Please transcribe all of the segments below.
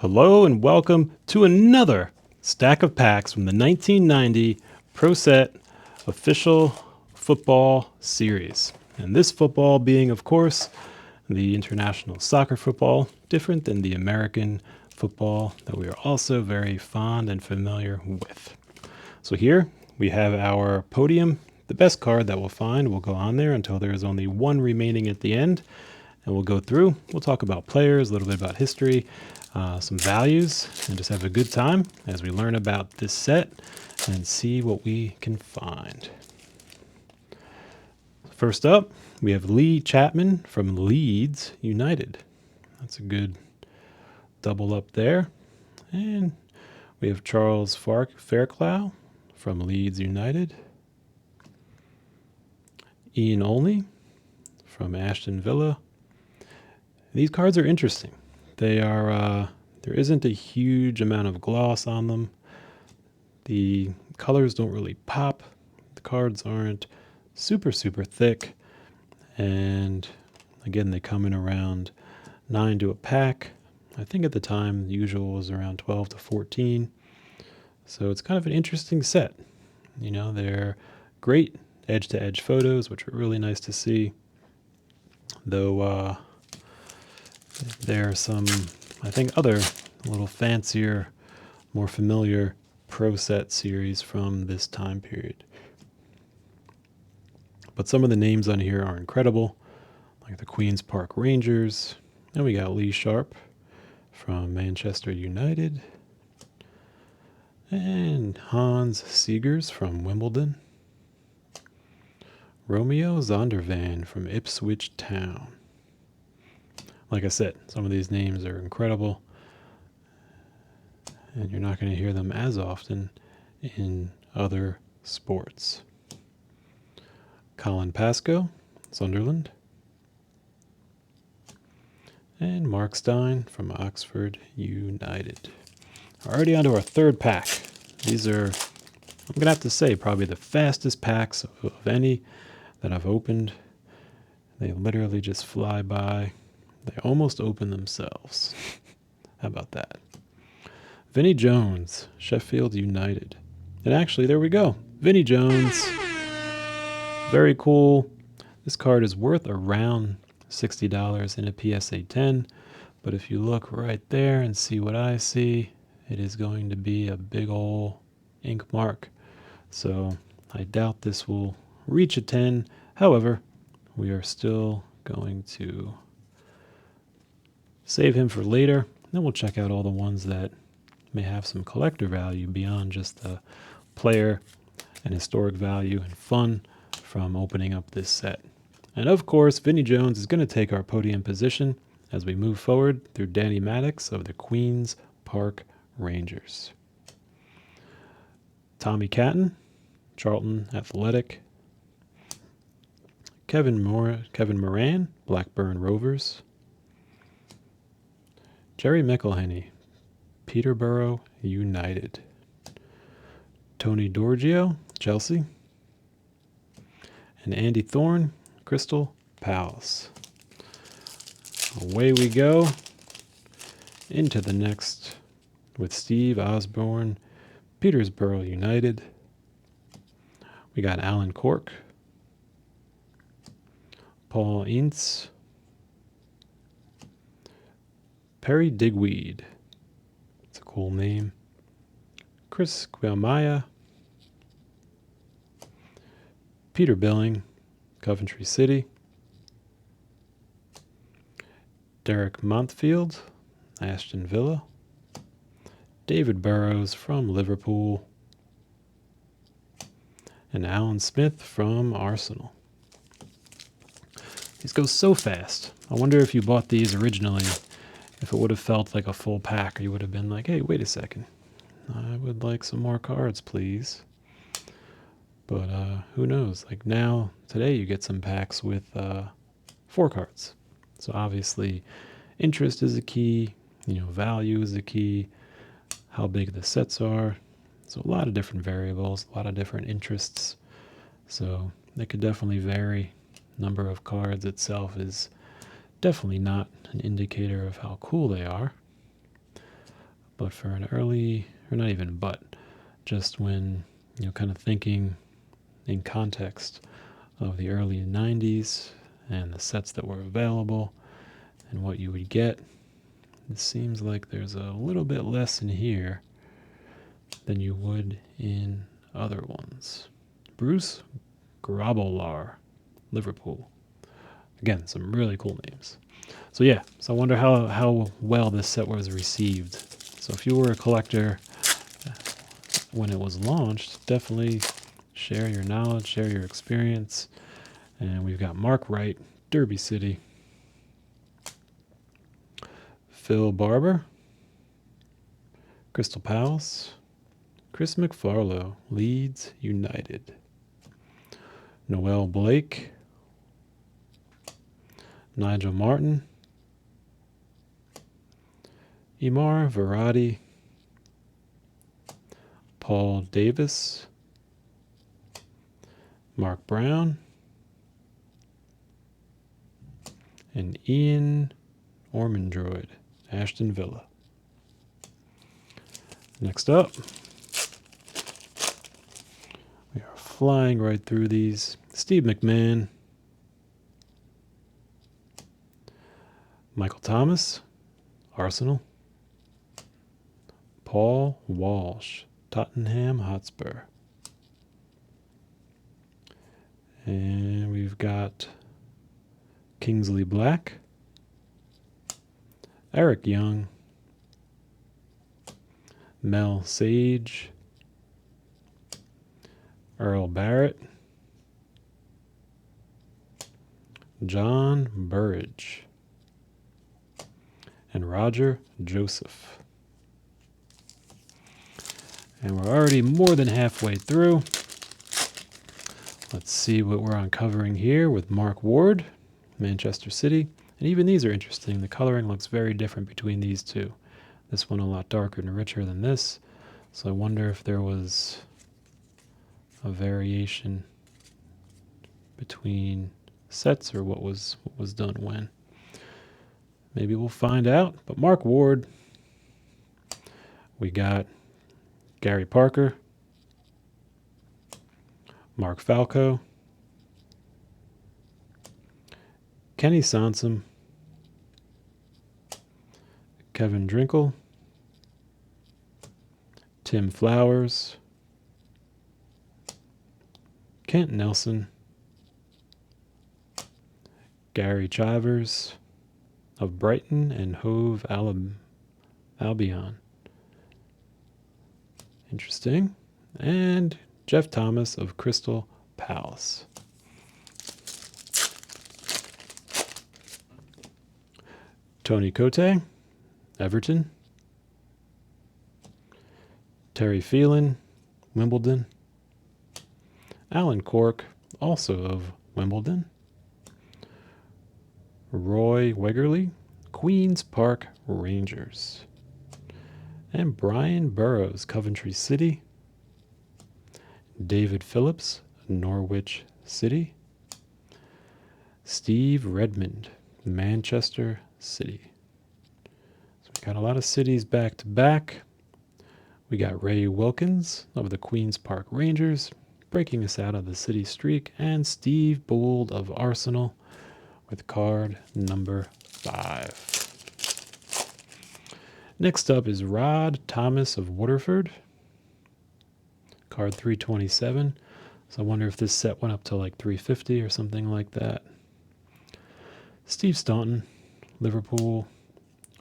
Hello and welcome to another stack of packs from the 1990 Pro Set Official Football Series. And this football being, of course, the international soccer football, different than the American football that we are also very fond and familiar with. So here we have our podium. The best card that we'll find will go on there until there is only one remaining at the end. And we'll go through, we'll talk about players, a little bit about history, some values, and just have a good time as we learn about this set and see what we can find. First up, we have Lee Chapman from Leeds United. That's a good double up there. And we have Charles Fairclough from Leeds United. Ian Olney from Aston Villa. These cards are interesting. They are, there isn't a huge amount of gloss on them. The colors don't really pop. The cards aren't super thick. And again, they come in around 9 to a pack. I think at the time, the usual was around 12 to 14. So it's kind of an interesting set. You know, they're great edge-to-edge photos, which are really nice to see. Though, there are some, I think, other little fancier, more familiar Pro Set series from this time period. But some of the names on here are incredible, like the Queen's Park Rangers. And we got Lee Sharp from Manchester United. And Hans Seegers from Wimbledon. Romeo Zondervan from Ipswich Town. Like I said, some of these names are incredible, and you're not going to hear them as often in other sports. Colin Pascoe, Sunderland. And Mark Stein from Oxford United. Already on to our third pack. These are, I'm going to have to say, probably the fastest packs of any that I've opened. They literally just fly by. They almost open themselves. How about that? Vinny Jones, Sheffield United. And actually, there we go. Vinny Jones. Very cool. This card is worth around $60 in a PSA 10. But if you look right there and see what I see, it is going to be a big ol' ink mark. So I doubt this will reach a 10. However, we are still going to save him for later. Then we'll check out all the ones that may have some collector value beyond just the player and historic value and fun from opening up this set. And of course, Vinny Jones is going to take our podium position as we move forward through Danny Maddox of the Queen's Park Rangers. Tommy Catton, Charlton Athletic. Kevin Moran, Blackburn Rovers. Jerry McElhenney, Peterborough United. Tony Dorgio, Chelsea. And Andy Thorne, Crystal Palace. Away we go into the next with Steve Osborne, Peterborough United. We got Alan Cork, Paul Ince, Perry Digweed. It's a cool name. Chris Guamaya. Peter Billing, Coventry City. Derek Montfield, Aston Villa. David Burrows from Liverpool. And Alan Smith from Arsenal. These go so fast. I wonder if you bought these originally, if it would have felt like a full pack, or you would have been like, hey, wait a second. I would like some more cards, please. But who knows? Like now, today you get some packs with 4 cards. So obviously, interest is a key. You know, value is a key. How big the sets are. So a lot of different variables, a lot of different interests. So they could definitely vary. Number of cards itself is definitely not an indicator of how cool they are. But for an early, or not even but, just when, kind of thinking in context of the early 90s and the sets that were available and what you would get, it seems like there's a little bit less in here than you would in other ones. Bruce Grobbelaar, Liverpool. Again, some really cool names. So yeah, so I wonder how well this set was received. So if you were a collector when it was launched, definitely share your knowledge, share your experience. And we've got Mark Wright, Derby City. Phil Barber, Crystal Palace. Chris McFarlow, Leeds United. Noel Blake, Nigel Martin, Imar Verratti, Paul Davis, Mark Brown, and Ian Ormondroyd, Aston Villa. Next up, we are flying right through these. Steve McMahon, Michael Thomas, Arsenal, Paul Walsh, Tottenham Hotspur. And we've got Kingsley Black, Eric Young, Mel Sage, Earl Barrett, John Burridge, and Roger Joseph. And we're already more than halfway through. Let's see what we're uncovering here with Mark Ward, Manchester City. And even these are interesting. The coloring looks very different between these two. This one a lot darker and richer than this. So I wonder if there was a variation between sets or what was done when. Maybe we'll find out. But Mark Ward, we got Gary Parker, Mark Falco, Kenny Sansom, Kevin Drinkle, Tim Flowers, Kent Nelson, Gary Chivers of Brighton and Hove Albion. Interesting. And Jeff Thomas of Crystal Palace. Tony Cote, Everton. Terry Phelan, Wimbledon. Alan Cork, also of Wimbledon. Roy Wegerle, Queen's Park Rangers. And Brian Burrows, Coventry City. David Phillips, Norwich City. Steve Redmond, Manchester City. So we got a lot of cities back to back. We got Ray Wilkins of the Queen's Park Rangers, breaking us out of the city streak, and Steve Bould of Arsenal with card number 5. Next up is Rod Thomas of Waterford, card 327. So I wonder if this set went up to like 350 or something like that. Steve Staunton, Liverpool.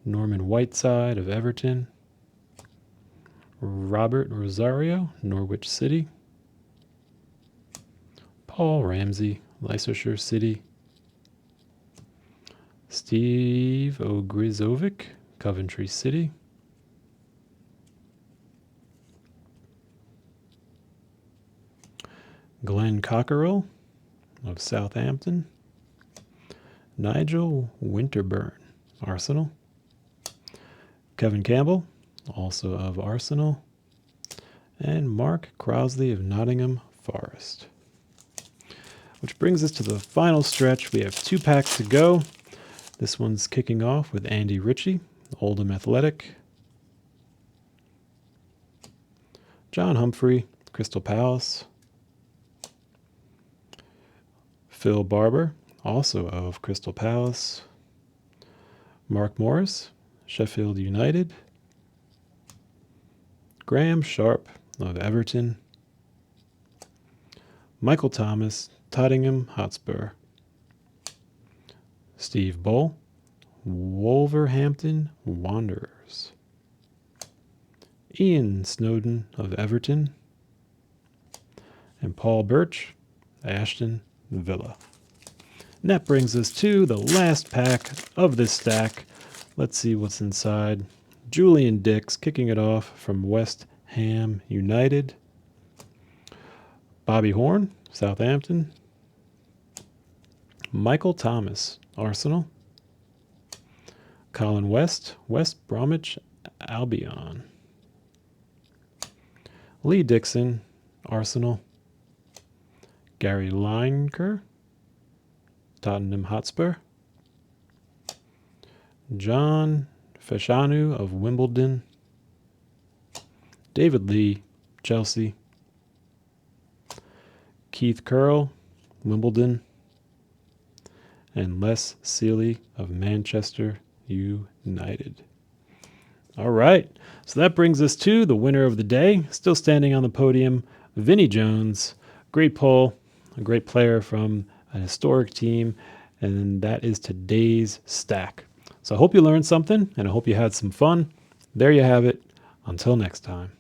Norman Whiteside of Everton. Robert Rosario, Norwich City. Paul Ramsey, Leicestershire City. Steve Ogrizovic, Coventry City. Glenn Cockerell of Southampton. Nigel Winterburn, Arsenal. Kevin Campbell, also of Arsenal. And Mark Crossley of Nottingham Forest. Which brings us to the final stretch. We have 2 packs to go. This one's kicking off with Andy Ritchie, Oldham Athletic. John Humphrey, Crystal Palace. Phil Barber, also of Crystal Palace. Mark Morris, Sheffield United. Graham Sharp of Everton. Michael Thomas, Tottenham Hotspur. Steve Bull, Wolverhampton Wanderers. Ian Snowden of Everton. And Paul Birch, Aston Villa. And that brings us to the last pack of this stack. Let's see what's inside. Julian Dix kicking it off from West Ham United. Bobby Horn, Southampton. Michael Thomas, Arsenal. Colin West, West Bromwich Albion. Lee Dixon, Arsenal. Gary Lineker, Tottenham Hotspur. John Fashanu of Wimbledon. David Lee, Chelsea. Keith Curl, Wimbledon. And Les Sealey of Manchester United. All right, so that brings us to the winner of the day. Still standing on the podium, Vinny Jones. Great pull, a great player from an historic team, and that is today's stack. So I hope you learned something, and I hope you had some fun. There you have it. Until next time.